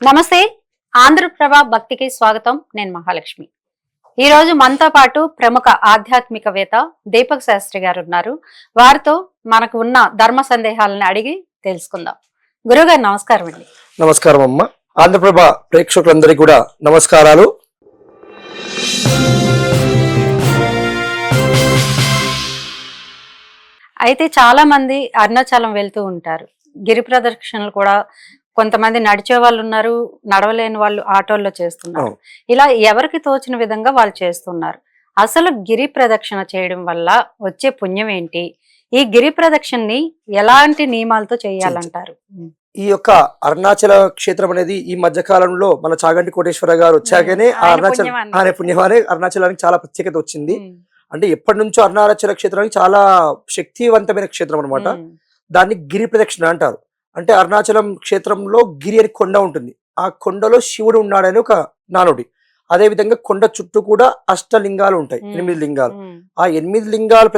నమస్తే. ఆంధ్రప్రభ భక్తికి స్వాగతం. నేను మహాలక్ష్మి. ఈ రోజు మనతో పాటు ప్రముఖ ఆధ్యాత్మికవేత్త దీపక్ శాస్త్రి గారు ఉన్నారు. వారితో మనకు ఉన్న ధర్మ సందేహాలను అడిగి తెలుసుకుందాం. గురుగారు నమస్కారం అండి. నమస్కారం అమ్మ. ఆంధ్రప్రభ ప్రేక్షకులందరికీ కూడా నమస్కారాలు. అయితే చాలా మంది అరుణాచలం వెళ్తూ ఉంటారు. గిరి ప్రదక్షిణలు కూడా కొంతమంది నడిచే వాళ్ళు ఉన్నారు, నడవలేని వాళ్ళు ఆటోల్లో చేస్తున్నారు. ఇలా ఎవరికి తోచిన విధంగా వాళ్ళు చేస్తున్నారు. అసలు గిరి ప్రదక్షిణ చేయడం వల్ల వచ్చే పుణ్యం ఏంటి? ఈ గిరి ప్రదక్షిణని ఎలాంటి నియమాలతో చేయాలంటారు? ఈ యొక్క అరుణాచల క్షేత్రం అనేది ఈ మధ్య కాలంలో మన చాగంటి కోటేశ్వర గారు వచ్చాకనే ఆయన పుణ్యమానే అరుణాచలానికి చాలా ప్రత్యేకత వచ్చింది. అంటే ఎప్పటి నుంచో అరుణాచల క్షేత్రానికి చాలా శక్తివంతమైన క్షేత్రం అనమాట. దాన్ని గిరి ప్రదక్షిణ అంటారు. అంటే అరుణాచలం క్షేత్రంలో గిరి అని కొండ ఉంటుంది. ఆ కొండలో శివుడు ఉన్నాడని ఒక నానుడి. అదే విధంగా కొండ చుట్టూ కూడా అష్టలింగాలు ఉంటాయి, 8 లింగాలు. ఆ 8 లింగాలు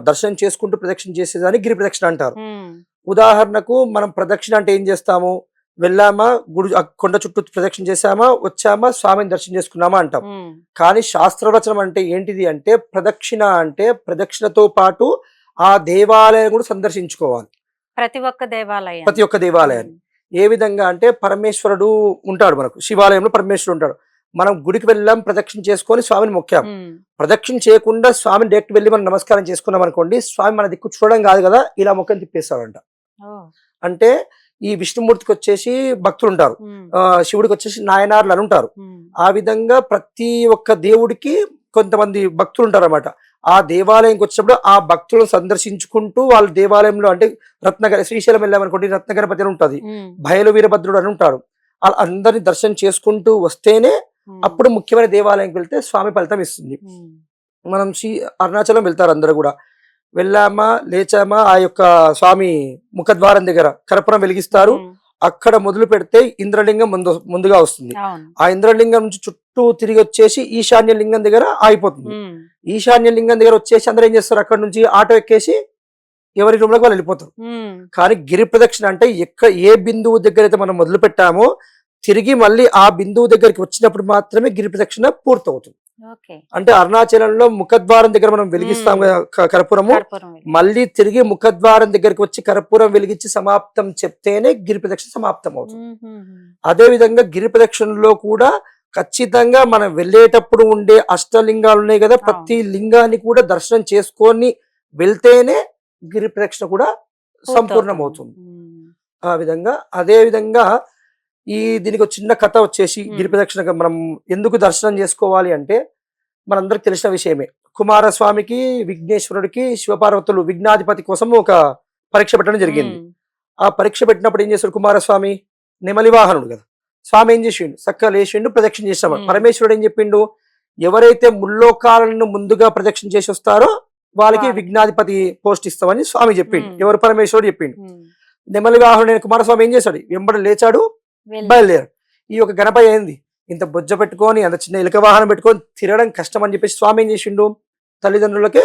దర్శనం చేసుకుంటూ ప్రదక్షిణ చేసేదాన్ని గిరి ప్రదక్షిణ అంటారు. ఉదాహరణకు మనం ప్రదక్షిణ అంటే ఏం చేస్తాము? వెళ్ళామా, గుడి కొండ చుట్టూ ప్రదక్షిణ చేసామా, వచ్చామా, స్వామిని దర్శనం చేసుకున్నామా అంటాం. కానీ శాస్త్రవచనం అంటే ఏంటిది అంటే, ప్రదక్షిణ అంటే ప్రదక్షిణతో పాటు ఆ దేవాలయం కూడా సందర్శించుకోవాలి. ప్రతి ఒక్క దేవాలయాన్ని. ఏ విధంగా అంటే, పరమేశ్వరుడు ఉంటాడు మనకు, శివాలయంలో పరమేశ్వరుడు ఉంటాడు. మనం గుడికి వెళ్ళాం, ప్రదక్షిణ చేసుకొని స్వామిని మొక్కాం. ప్రదక్షిణ చేయకుండా స్వామిని డైరెక్ట్ వెళ్ళి మనం నమస్కారం చేసుకున్నాం అనుకోండి, స్వామి మన దిక్కు చూడడం కాదు కదా, ఇలా మొక్కని తిప్పేస్తాడంట. అంటే ఈ విష్ణుమూర్తికి వచ్చేసి భక్తులు ఉంటారు, శివుడికి వచ్చేసి నాయనార్లు అని ఉంటారు. ఆ విధంగా ప్రతి ఒక్క దేవుడికి కొంతమంది భక్తులు ఉంటారు అనమాట. ఆ దేవాలయంకి వచ్చినప్పుడు ఆ భక్తులను సందర్శించుకుంటూ వాళ్ళ దేవాలయంలో, అంటే శ్రీశైలం వెళ్ళామనుకోండి, రత్నగణపతి అని ఉంటుంది, భయలు వీరభద్రుడు అని ఉంటాడు. అందరిని దర్శనం చేసుకుంటూ వస్తేనే అప్పుడు ముఖ్యమైన దేవాలయంకి వెళ్తే స్వామి ఫలితం ఇస్తుంది. మనం అరుణాచలం వెళ్తారు అందరూ కూడా. వెళ్ళామా, లేచామా, ఆ యొక్క స్వామి ముఖద్వారం దగ్గర కర్పూరం వెలిగిస్తారు. అక్కడ మొదలు పెడితే ఇంద్రలింగం ముందుగా వస్తుంది. ఆ ఇంద్రలింగం నుంచి చుట్టూ తిరిగి వచ్చేసి ఈశాన్య లింగం దగ్గర ఆగిపోతుంది. ఈశాన్య లింగం దగ్గర వచ్చేసి అందరూ ఏం చేస్తారు, అక్కడ నుంచి ఆటో ఎక్కేసి ఎవరి రూమ్ లోకి వాళ్ళు వెళ్ళిపోతారు. కానీ గిరి ప్రదక్షిణ అంటే ఏ బిందువు దగ్గర అయితే మనం మొదలు పెట్టామో తిరిగి మళ్ళీ ఆ బిందువు దగ్గరికి వచ్చినప్పుడు మాత్రమే గిరి ప్రదక్షిణ పూర్తవుతుంది. అంటే అరుణాచలంలో ముఖద్వారం దగ్గర మనం వెలిగిస్తాం కర్పూరము, మళ్ళీ తిరిగి ముఖద్వారం దగ్గరికి వచ్చి కర్పూరం వెలిగించి సమాప్తం చెప్తేనే గిరి ప్రదక్షిణ సమాప్తం అవుతుంది. అదే విధంగా గిరి ప్రదక్షిణలో కూడా ఖచ్చితంగా మనం వెళ్ళేటప్పుడు ఉండే అష్టలింగాలు ఉన్నాయి కదా, ప్రతి లింగాన్ని కూడా దర్శనం చేసుకొని వెళ్తేనే గిరి ప్రదక్షిణ కూడా సంపూర్ణమవుతుంది. ఆ విధంగా అదే విధంగా దీనికి ఒక చిన్న కథ వచ్చేసి, గిరి ప్రదక్షిణ మనం ఎందుకు దర్శనం చేసుకోవాలి అంటే, మనందరికి తెలిసిన విషయమే. కుమారస్వామికి, విఘ్నేశ్వరుడికి, శివపార్వతులు విఘ్నాధిపతి కోసం ఒక పరీక్ష పెట్టడం జరిగింది. ఆ పరీక్ష పెట్టినప్పుడు ఏం చేశాడు కుమారస్వామి? నెమలి వాహనుడు కదా. స్వామి ఏం చేసిండు? చక్కగా లేచిండు, ప్రదక్షిణ చేసాము. పరమేశ్వరుడు ఏం చెప్పిండు? ఎవరైతే ముల్లోకాలను ముందుగా ప్రదక్షిణ చేసి వస్తారో వాళ్ళకి విఘ్నాధిపతి పోస్ట్ ఇస్తామని స్వామి చెప్పిండు. ఎవరు? పరమేశ్వరుడు చెప్పిండు. నెమలి వాహనుడైన కుమారస్వామి ఏం చేశాడు? వెంబడి లేచాడు, బయలుదేరాడు. ఈ యొక్క గణపతి ఏంది, ఇంత బొజ్జ పెట్టుకొని అంత చిన్న ఇలక వాహనం పెట్టుకొని తిరగడం కష్టం అని చెప్పేసి స్వామి ఏం చేసిండు? తల్లిదండ్రులకే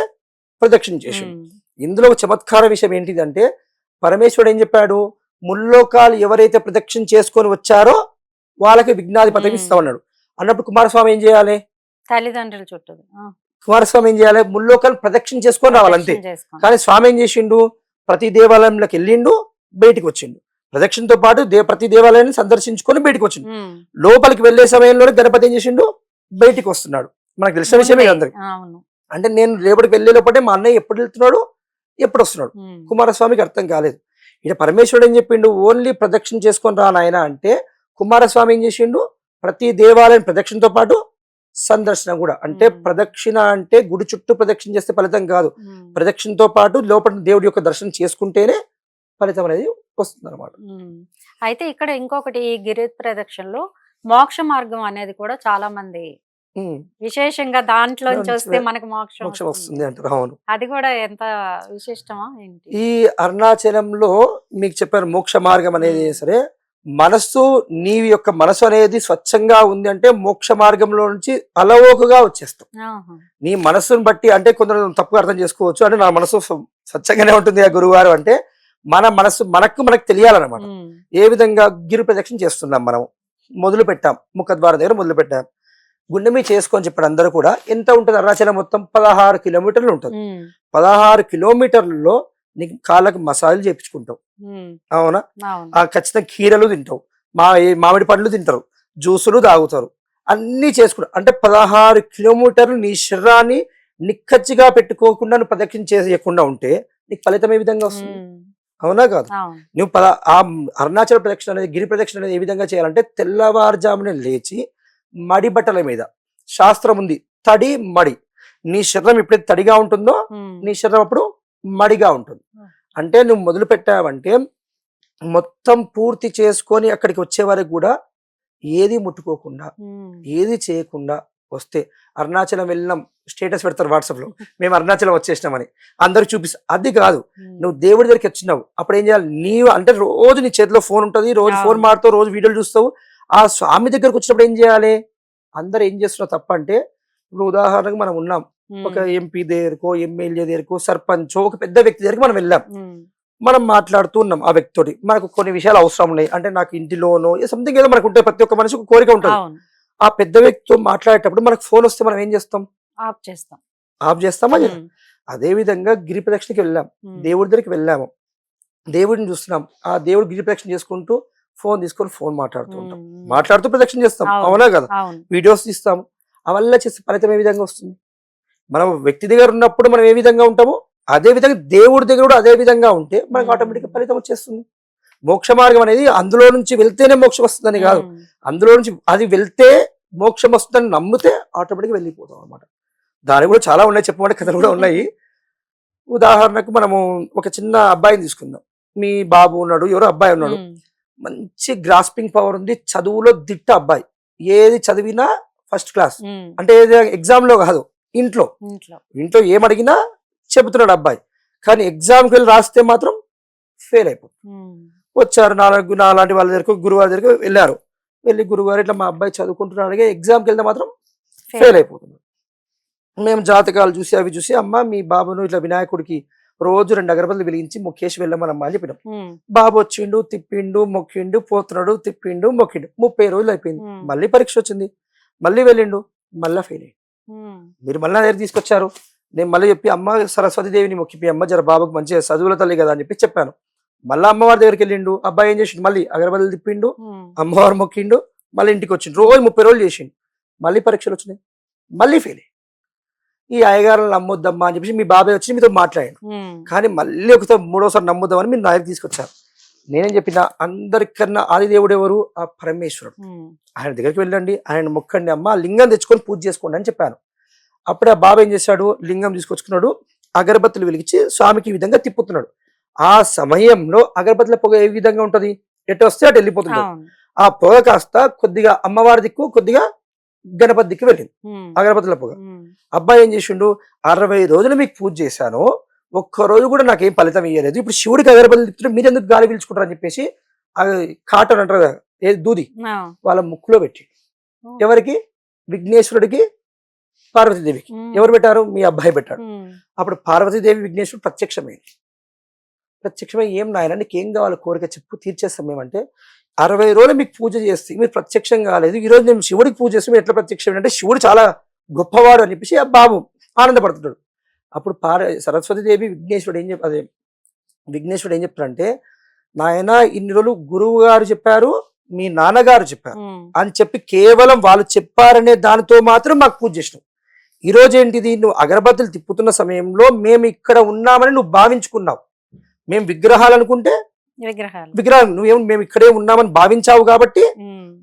ప్రదక్షిణ చేసిండు. ఇందులో ఒక చమత్కార విషయం ఏంటిదంటే, పరమేశ్వరుడు ఏం చెప్పాడు? ముల్లోకాలు ఎవరైతే ప్రదక్షిణ చేసుకొని వచ్చారో వాళ్ళకి విఘ్నాధిపతి ఇస్తామన్నాడు. అన్నప్పుడు కుమారస్వామి ఏం చేయాలి? తల్లిదండ్రుల చుట్టూ కుమారస్వామి ఏం చేయాలి? ముల్లోకాలు ప్రదక్షిణ చేసుకొని రావాలంతే. కానీ స్వామి ఏం చేసిండు? ప్రతి దేవాలయంలోకి వెళ్ళిండు, బయటికి వచ్చిండు. ప్రదక్షిణతో పాటు ప్రతి దేవాలయాన్ని సందర్శించుకొని బయటికి వచ్చిండు. లోపలికి వెళ్లే సమయంలోనే గణపతి ఏం చేసిండు? బయటికి వస్తున్నాడు. మనకు తెలిసిన విషయమే అందరికి. అంటే నేను రేపటికి వెళ్లే లోపటే మా అన్నయ్య ఎప్పుడు వెళ్తున్నాడు, ఎప్పుడు వస్తున్నాడు, కుమారస్వామికి అర్థం కాలేదు. ఇక పరమేశ్వరుడు ఏం చెప్పిండు? ఓన్లీ ప్రదక్షిణ చేసుకొని రా నాయన అంటే, కుమారస్వామి ఏం చేసిండు? ప్రతి దేవాలయం ప్రదక్షిణతో పాటు సందర్శన కూడా. అంటే ప్రదక్షిణ అంటే గుడి చుట్టూ ప్రదక్షిణ చేస్తే ఫలితం కాదు, ప్రదక్షిణతో పాటు లోపల దేవుడి యొక్క దర్శనం చేసుకుంటేనే ఫలితం అనేది వస్తుంది అనమాట. అయితే ఇక్కడ ఇంకొకటి, ఈ గిరి ప్రదక్షిణలో మోక్ష మార్గం అనేది కూడా చాలా మంది విశేషంగా దాంట్లో వస్తే మనకు మోక్షం వస్తుంది అంటారు. అవును, అది కూడా ఎంత విశిష్టమా ఏంటి? ఈ అరుణాచలంలో మీకు చెప్పారు మోక్ష మార్గం అనేది. సరే, మనస్సు, నీ యొక్క మనసు అనేది స్వచ్ఛంగా ఉంది అంటే మోక్ష మార్గంలో నుంచి అలవోకగా వచ్చేస్తాం. నీ మనస్సును బట్టి, అంటే కొందరు తప్పుగా అర్థం చేసుకోవచ్చు, అంటే నా మనసు స్వచ్ఛంగానే ఉంటుంది ఆ గురువారు అంటే, మన మనసు మనకు తెలియాలన్నమాట. ఏ విధంగా గిరి ప్రదక్షిణ చేస్తున్నాం మనం మొదలు పెట్టాం, ముఖద్వారం దగ్గర మొదలు పెట్టాం, గుండె మీద చేసుకొని చెప్పాడు అందరూ కూడా. ఎంత ఉంటుంది అరుణాచలం మొత్తం 16 కిలోమీటర్లు ఉంటుంది. 16 కిలోమీటర్లలో నీకు కాళ్ళకు మసాజ్ చేయించుకుంటావు, అవునా? ఖచ్చితంగా కీరలు తింటావు, మామిడి పండ్లు తింటారు, జ్యూసులు తాగుతారు, అన్ని చేసుకుంటారు. అంటే 16 కిలోమీటర్లు నీ శరీరాన్ని నిక్కచ్చిగా పెట్టుకోకుండా నువ్వు ప్రదక్షిణ చేయకుండా ఉంటే నీకు ఫలితం ఏ విధంగా వస్తుంది? అవునా కాదు? నువ్వు ఆ అరుణాచల ప్రదక్షిణ అనేది, గిరి ప్రదక్షిణ అనేది ఏ విధంగా చేయాలంటే తెల్లవారుజామునే లేచి మడి బట్టల మీద శాస్త్రం ఉంది, తడి మడి. నీ శరీరం ఎప్పుడైతే తడిగా ఉంటుందో నీ శరీరం అప్పుడు మడిగా ఉంటుంది. అంటే నువ్వు మొదలు పెట్టావంటే మొత్తం పూర్తి చేసుకొని అక్కడికి వచ్చే వరకు కూడా ఏది ముట్టుకోకుండా ఏది చేయకుండా వస్తే, అరుణాచలం వెళ్ళినాం స్టేటస్ పెడతారు వాట్సాప్ లో, మేము అరుణాచలం వచ్చేసినామని అందరికి చూపిస్తా. అది కాదు, నువ్వు దేవుడి దగ్గరికి వచ్చినావు అప్పుడు ఏం చేయాలి? నీవు అంటే రోజు నీ చేతిలో ఫోన్ ఉంటుంది, రోజు ఫోన్ మాడుతావు, రోజు వీడియోలు చూస్తావు. ఆ స్వామి దగ్గరకు వచ్చినప్పుడు ఏం చేయాలి? అందరు ఏం చేస్తున్నావు తప్ప అంటే, ఇప్పుడు ఉదాహరణకు మనం ఉన్నాం, ఒక ఎంపీ దగ్గరకో ఎమ్మెల్యే దగ్గరకో సర్పంచో ఒక పెద్ద వ్యక్తి దగ్గరికి మనం వెళ్ళాం, మనం మాట్లాడుతూ ఉన్నాం ఆ వ్యక్తితోటి, మనకు కొన్ని విషయాలు అవసరం ఉన్నాయి అంటే నాకు ఇంటిలోనో సంథింగ్ ఏదో మనకు ఉంటాయి, ప్రతి ఒక్క మనిషి ఒక కోరిక ఉంటుంది. ఆ పెద్ద వ్యక్తితో మాట్లాడేటప్పుడు మనకు ఫోన్ వస్తే మనం ఏం చేస్తాం? ఆఫ్ చేస్తామా? అదే విధంగా గిరి ప్రదక్షిణకి వెళ్ళాం, దేవుడి దగ్గరికి వెళ్ళాము, దేవుడిని చూస్తున్నాం, ఆ దేవుడు గిరి ప్రదక్షిణ చేసుకుంటూ ఫోన్ తీసుకొని ఫోన్ మాట్లాడుతూ ప్రదక్షిణ చేస్తాం, అవునా కదా? వీడియోస్ తీస్తాము, అవల్ల చేసే ఫలితం ఏ విధంగా వస్తుంది? మనం వ్యక్తి దగ్గర ఉన్నప్పుడు మనం ఏ విధంగా ఉంటామో అదే విధంగా దేవుడి దగ్గర కూడా అదే విధంగా ఉంటే మనకు ఆటోమేటిక్గా ఫలితం వచ్చేస్తుంది. మోక్ష మార్గం అనేది అందులో నుంచి వెళ్తేనే మోక్షం వస్తుందని కాదు, అందులో నుంచి అది వెళ్తే మోక్షం వస్తుందని నమ్మితే ఆటోమేటిక్గా వెళ్ళిపోతాం అనమాట. దాని కూడా చాలా ఉన్నాయి, చెప్పమంటే కథలు కూడా ఉన్నాయి. ఉదాహరణకు మనము ఒక చిన్న అబ్బాయిని తీసుకుందాం, మీ బాబు ఉన్నాడు, ఎవరో అబ్బాయి ఉన్నాడు, మంచి గ్రాస్పింగ్ పవర్ ఉంది, చదువులో దిట్ట అబ్బాయి, ఏది చదివినా ఫస్ట్ క్లాస్, అంటే ఎగ్జామ్ లో కాదు ఇంట్లో ఏమడిగినా చెబుతున్నాడు అబ్బాయి, కానీ ఎగ్జామ్కి వెళ్ళి రాస్తే మాత్రం ఫెయిల్ అయిపోతుంది. వచ్చారు నాలాంటి వాళ్ళ దగ్గరకు, గురువారి దగ్గరకు వెళ్ళారు, వెళ్ళి గురువారు ఇట్లా మా అబ్బాయి చదువుకుంటున్నాడు, ఎగ్జామ్కి వెళ్తే మాత్రం ఫెయిల్ అయిపోతుంది. మేము జాతకాలు చూసి అవి చూసి, అమ్మ మీ బాబును ఇట్లా వినాయకుడికి రోజు 2 అగరబత్తులు వెలిగించి మొక్కేసి వెళ్ళమనమ్మా అని చెప్పినాం. బాబు వచ్చిండు, తిప్పిండు, మొక్కిండు, పోతున్నాడు, తిప్పిండు, మొక్కిండు, 30 రోజులు అయిపోయింది. మళ్ళీ పరీక్ష వచ్చింది, మళ్ళీ వెళ్ళిండు, మళ్ళా ఫెయిల్ అయ్యి మీరు మళ్ళీ దగ్గర తీసుకొచ్చారు. నేను మళ్ళీ చెప్పి అమ్మ సరస్వతి దేవిని మొక్కిపి అమ్మ జర బాబుకి మంచిగా చదువుల తల్లి కదా అని చెప్పి చెప్పాను. మళ్ళీ అమ్మవారి దగ్గరికి వెళ్ళిండు, అబ్బాయి ఏం చేసిండు, మళ్ళీ అగరబత్తులు తిప్పిండు, అమ్మవారు మొక్కిండు, మళ్ళీ ఇంటికి వచ్చిండు, రోజు 30 రోజులు చేసిండు, మళ్ళీ పరీక్షలు వచ్చినాయి, మళ్ళీ ఫెయిల్ అయ్యి. ఈ అయ్యగారులను నమ్మొద్దమ్మా అని చెప్పేసి మీ బాబాయ్ వచ్చి మీతో మాట్లాడాడు, కానీ మళ్ళీ ఒకసారి 3వసారి నమ్ముదామని మీరు నా దగ్గర తీసుకొచ్చారు. నేనేం చెప్పిన, అందరికన్నా ఆది దేవుడు ఎవరు? ఆ పరమేశ్వరుడు. ఆయన దగ్గరికి వెళ్ళండి, ఆయన మొక్కండి అమ్మ, లింగం తెచ్చుకొని పూజ చేసుకోండి అని చెప్పాను. అప్పుడే ఆ బాబా ఏం చేశాడు, లింగం తీసుకొచ్చుకున్నాడు, అగరబత్తులు వెలిగించి స్వామికి ఈ విధంగా తిప్పుతున్నాడు. ఆ సమయంలో అగరబత్తుల పొగ ఏ విధంగా ఉంటది, ఎటు వస్తే అటు వెళ్ళిపోతుంది. ఆ పొగ కాస్త కొద్దిగా అమ్మవారి దిక్కు, కొద్దిగా గణపతి దిక్కు వెళ్ళింది అగరబత్తుల పొగ. అబ్బాయి ఏం చేసిండు, 60 రోజులు మీకు పూజ చేశాను, ఒక్కరోజు కూడా నాకేం ఫలితం ఇయ్యలేదు, ఇప్పుడు శివుడికి అగరబత్తులు తిప్పుతుంటే మీరు ఎందుకు గాలి పీల్చుకుంటారు అని చెప్పేసి కాటన్ అంటారు కదా, ఏ దూది వాళ్ళ ముక్కులో పెట్టి, ఎవరికి? విఘ్నేశ్వరుడికి, పార్వతీదేవికి. ఎవరు పెట్టారు? మీ అబ్బాయి పెట్టాడు. అప్పుడు పార్వతీదేవి విఘ్నేశ్వరుడు ప్రత్యక్షమై ఏం నాయన నీకేం కావాలి కోరిక చెప్పు, తీర్చేస్తాం మేమంటే, 60 రోజులు మీకు పూజ చేస్తే మీరు ప్రత్యక్షం కాలేదు, ఈ రోజు నేను శివుడికి పూజ చేస్తే మీరు ఎట్లా ప్రత్యక్షం అంటే శివుడు చాలా గొప్పవాడు అని చెప్పేసి ఆ బాబు ఆనందపడుతున్నాడు. అప్పుడు సరస్వతీదేవి విఘ్నేశ్వరుడు ఏం చెప్తారంటే, నాయన ఇన్ని రోజులు గురువు గారు చెప్పారు, మీ నాన్నగారు చెప్పారు అని చెప్పి కేవలం వాళ్ళు చెప్పారనే దానితో మాత్రం మాకు పూజ చేసినావు. ఈ రోజు ఏంటిది, నువ్వు అగరబత్తులు తిప్పుతున్న సమయంలో మేము ఇక్కడ ఉన్నామని నువ్వు భావించుకున్నావు, మేము విగ్రహాలు అనుకుంటే విగ్రహాలు మేము ఇక్కడే ఉన్నామని భావించావు కాబట్టి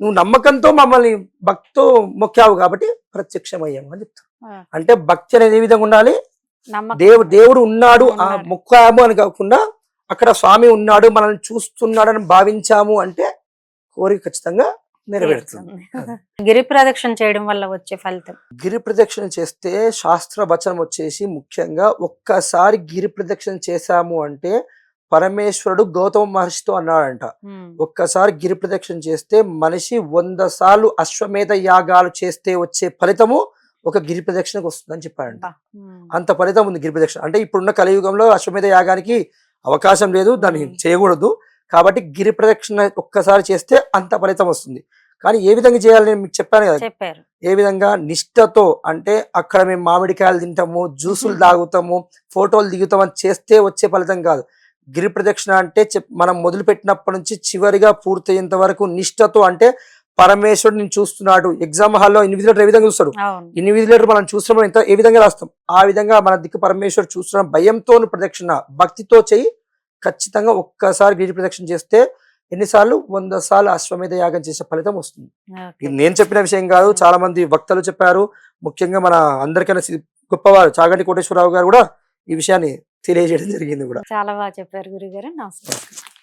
నువ్వు నమ్మకంతో మమ్మల్ని భక్తితో మొక్కావు కాబట్టి ప్రత్యక్షమయ్యాము అని చెప్తావు. అంటే భక్తి అనేది ఏ విధంగా ఉండాలి, దేవుడు ఉన్నాడు ఆ మొక్కాము అని కాకుండా అక్కడ స్వామి ఉన్నాడు మనల్ని చూస్తున్నాడు అని భావించాము అంటే కోరిక ఖచ్చితంగా నెరవేరుతుంది. గిరి ప్రదక్షిణ చేయడం వల్ల వచ్చే ఫలితం, గిరి ప్రదక్షిణ చేస్తే శాస్త్ర వచనం వచ్చేసి ముఖ్యంగా ఒక్కసారి గిరి ప్రదక్షిణ చేశాము అంటే పరమేశ్వరుడు గౌతమ మహర్షితో అన్నాడంట, ఒక్కసారి గిరి ప్రదక్షిణ చేస్తే మనిషి 100 సార్లు అశ్వమేధ యాగాలు చేస్తే వచ్చే ఫలితము ఒక గిరి ప్రదక్షిణకు వస్తుందని చెప్పాడంట. అంత ఫలితం ఉంది గిరి ప్రదక్షిణ అంటే. ఇప్పుడున్న కలియుగంలో అశ్వమేధ యాగానికి అవకాశం లేదు, దాన్ని చేయకూడదు. కాబట్టి గిరి ప్రదక్షిణ ఒక్కసారి చేస్తే అంత ఫలితం వస్తుంది. కానీ ఏ విధంగా చేయాలని నేను మీకు చెప్పాను కదా, చెప్పారు. ఏ విధంగా నిష్ఠతో, అంటే అక్కడ మేము మామిడికాయలు తింటాము, జ్యూసులు తాగుతాము, ఫోటోలు దిగుతామని చేస్తే వచ్చే ఫలితం కాదు. గిరి ప్రదక్షిణ అంటే మనం మొదలు పెట్టినప్పటి నుంచి చివరిగా పూర్తయ్యేంత వరకు నిష్ఠతో, అంటే పరమేశ్వరుడు నేను చూస్తున్నాడు. ఎగ్జామ్ హాల్లో ఇన్విజిలేటర్ ఏ విధంగా చూస్తాడు, ఇన్విజిలేటర్ మనం చూస్తున్నాం ఎంత ఏ విధంగా రాస్తాం, ఆ విధంగా మన దిక్కు పరమేశ్వరుడు చూస్తున్నాం. భయంతో ప్రదక్షిణ, భక్తితో చెయ్యి. ఖచ్చితంగా ఒక్కసారి గిరి ప్రదక్షిణ చేస్తే ఎన్నిసార్లు 100 సార్లు అశ్వమేధ యాగం చేసే ఫలితం వస్తుంది. ఇది నేను చెప్పిన విషయం కాదు, చాలా మంది వక్తలు చెప్పారు. ముఖ్యంగా మన అందరికైనా గొప్పవారు చాగంటి కోటేశ్వరరావు గారు కూడా ఈ విషయాన్ని తెలియజేయడం జరిగింది కూడా. చాలా బాగా చెప్పారు గురుగారు. నమస్కారం.